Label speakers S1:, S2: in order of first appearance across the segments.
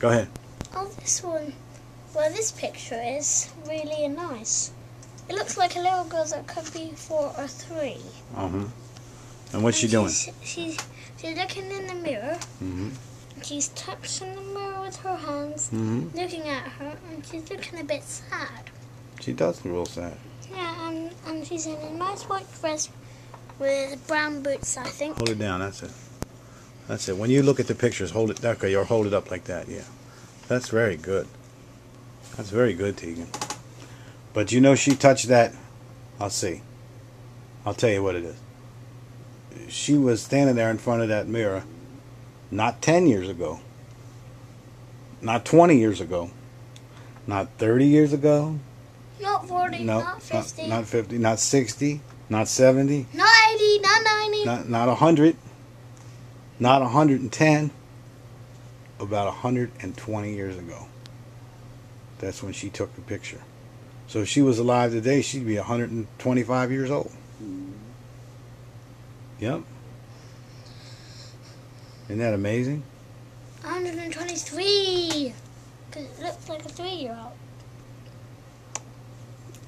S1: Go ahead.
S2: Oh, this one. Well, this picture is really nice. It looks like a little girl that could be 4 or 3.
S1: And what's she doing?
S2: She's looking in the mirror. She's touching the mirror with her hands, looking at her, and she's looking a bit sad.
S1: She does look real sad.
S2: Yeah, and she's in a nice white dress with brown boots, I think.
S1: Hold it down. That's it. That's it. When you look at the pictures, hold it. Okay, or hold it up like that. Yeah, that's very good. That's very good, Teagan. But you know, she touched that. I'll see. I'll tell you what it is. She was standing there in front of that mirror, not 10 years ago, not 20 years ago, not 30 years ago.
S2: Not 40,
S1: no,
S2: not 50.
S1: Not 50, not 60, not 70.
S2: Not 80, not 90.
S1: Not 100, not 110, about 120 years ago. That's when she took the picture. So if she was alive today, she'd be 125 years old. Yep. Isn't that amazing?
S2: 123. Because it looks like a 3-year-old.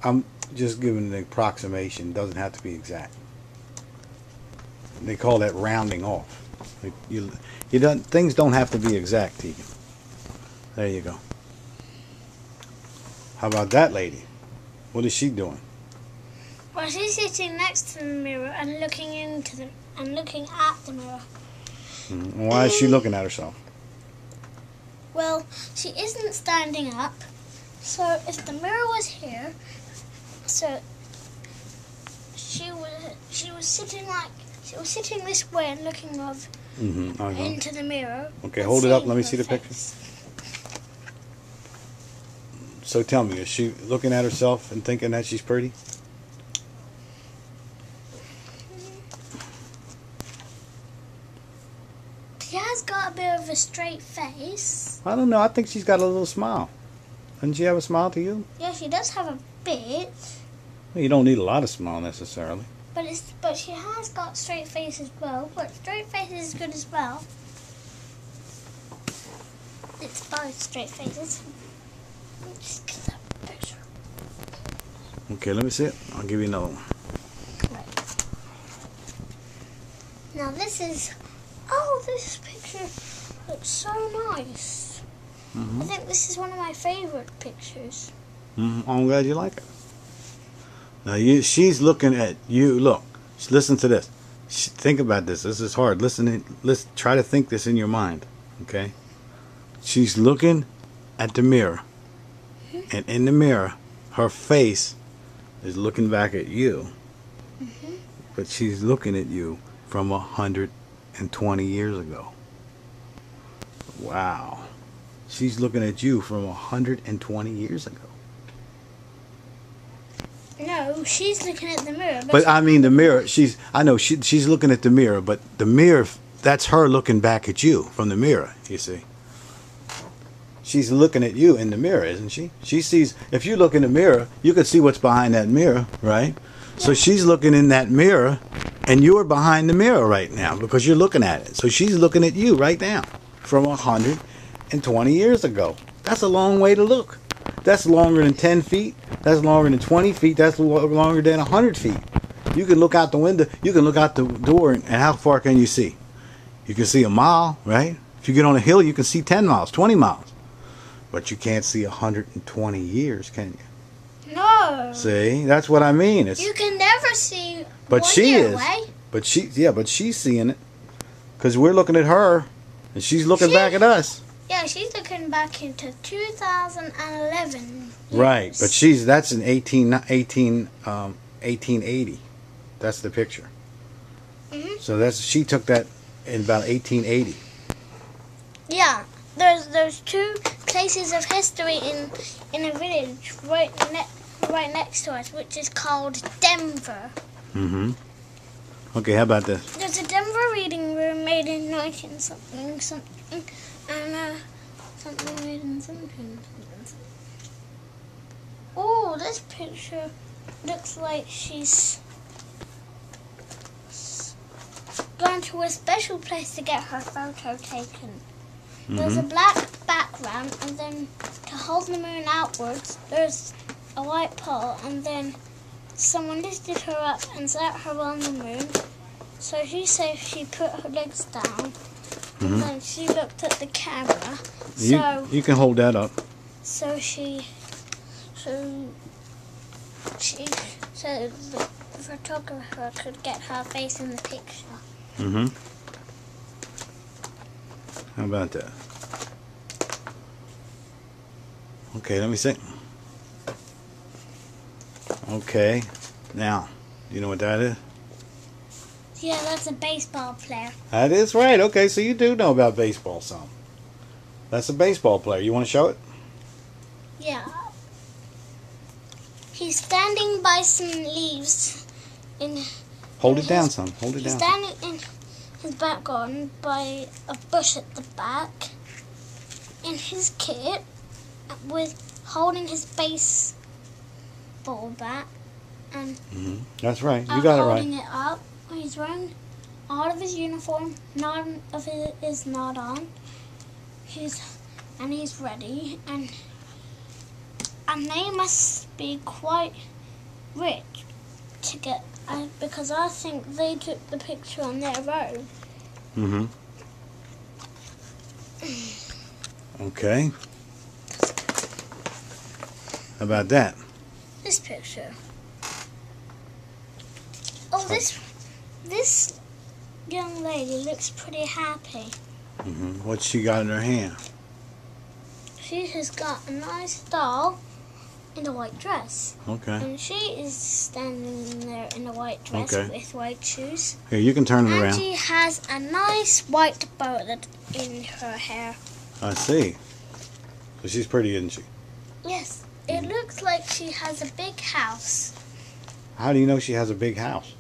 S1: I'm just giving an approximation. It doesn't have to be exact. They call that rounding off. Things don't have to be exact, Teagan. There you go. How about that lady? What is she doing?
S2: Well, she's sitting next to the mirror and looking at the mirror.
S1: Why is she looking at herself?
S2: Well, she isn't standing up. So if the mirror was here, so she was sitting this way and looking up into the mirror.
S1: Okay, hold it up. Let me see the picture. So tell me, is she looking at herself and thinking that she's pretty?
S2: She has got a bit of a straight face.
S1: I don't know. I think she's got a little smile. Doesn't she have a smile to you?
S2: Yeah, she does have a bit.
S1: Well, you don't need a lot of smile necessarily.
S2: But she has got straight face as well. But straight face is good as well. It's both straight faces. Let me just get that picture.
S1: Okay, let me see it. I'll give you another one.
S2: Right. Now this picture looks so nice. I think this is one of my favorite pictures.
S1: I'm glad you like it. Now she's looking at you. Look, listen to this. Think about this. This is hard. Listen. Try to think this in your mind. Okay. She's looking at the mirror, and in the mirror, her face is looking back at you. But she's looking at you from 120 years ago. Wow. She's looking at you from 120 years ago.
S2: No, she's looking at the mirror.
S1: But I mean the mirror. I know she's looking at the mirror, but the mirror, that's her looking back at you from the mirror. You see. She's looking at you in the mirror, isn't she? She sees. If you look in the mirror, you can see what's behind that mirror, right? Yeah. So she's looking in that mirror, and you're behind the mirror right now because you're looking at it. So she's looking at you right now from 120 years ago. That's a long way to look. That's longer than 10 feet. That's longer than 20 feet. That's longer than 100 feet. You can look out the window. You can look out the door, and how far can you see? You can see a mile, right? If you get on a hill, you can see 10 miles, 20 miles. But you can't see 120 years, can you?
S2: No.
S1: See, that's what I mean.
S2: You can never see.
S1: But she is.
S2: Away.
S1: But she's seeing it, because we're looking at her, and she's looking back at us.
S2: Yeah, she's looking back into 2011. Years.
S1: Right, but that's in 1880. That's the picture. So she took that in about 1880.
S2: Yeah, there's two places of history in a village right next to us, which is called Denver.
S1: Okay, how about this?
S2: There's a Denver reading room made in 19something, and something made in something. Oh, this picture looks like she's gone to a special place to get her photo taken. There's a black bat background, and then to hold the moon outwards, there's a white pole, and then someone lifted her up and sat her on the moon. So she said she put her legs down, and then she looked at the camera.
S1: You can hold that up.
S2: So the photographer could get her face in the picture.
S1: How about that? Okay, let me see. Okay, now, you know what that is?
S2: Yeah, that's a baseball player.
S1: That is right. Okay, so you do know about baseball some. That's a baseball player. You want to show it?
S2: Yeah. He's standing by some leaves
S1: Hold it down, son. Hold it down.
S2: He's standing in his back garden by a bush at the back in his kit with holding his baseball bat and
S1: That's right. You got it right.
S2: holding it up. He's wearing all of his uniform. None of it is not on. He's ready, and they must be quite rich to get, because I think they took the picture on their own.
S1: Okay. How about that?
S2: This picture. Oh, this young lady looks pretty happy.
S1: What's she got in her hand?
S2: She has got a nice doll in a white dress.
S1: Okay.
S2: And she is standing there in a white dress with white shoes.
S1: Here, you can turn it
S2: And
S1: around.
S2: she has a nice white bow in her hair.
S1: I see. So she's pretty, isn't she?
S2: Yes. It looks like she has a big house.
S1: How do you know she has a big house?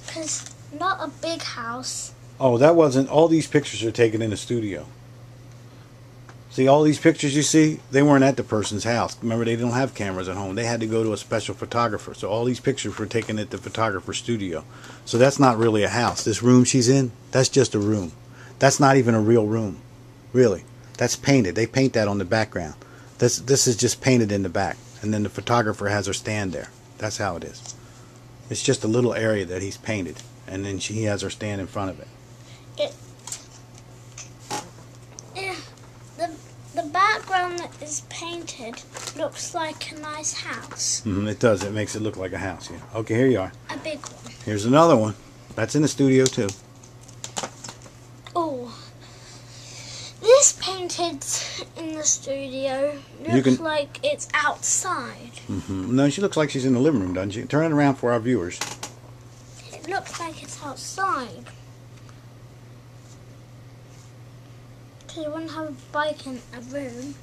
S2: Because not a big house.
S1: Oh, that wasn't... All these pictures are taken in the studio. See, all these pictures you see, they weren't at the person's house. Remember, they don't have cameras at home. They had to go to a special photographer. So all these pictures were taken at the photographer's studio. So that's not really a house. This room she's in, that's just a room. That's not even a real room. Really. That's painted. They paint that on the background. This is just painted in the back. And then the photographer has her stand there. That's how it is. It's just a little area that he's painted. And then he has her stand in front of it.
S2: The background that is painted looks like a nice house.
S1: It does. It makes it look like a house. Yeah. Okay, here you are.
S2: A big one.
S1: Here's another one. That's in the studio too.
S2: Oh. This painted in the studio looks like it's outside.
S1: No, she looks like she's in the living room, doesn't she? Turn it around for our viewers.
S2: It looks like it's outside. Because you wouldn't have a bike in a room.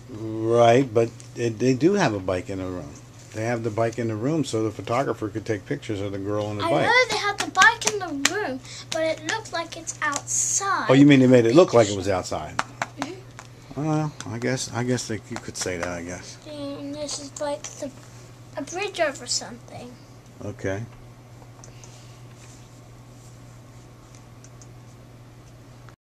S1: Right, but they do have a bike in the room. They have the bike in the room so the photographer could take pictures of the girl on the bike.
S2: I know they have the bike in the room, but it looked like it's outside.
S1: Oh, you mean they made it look like it was outside? Well, I guess you could say that, I guess.
S2: And this is like a bridge over something.
S1: Okay.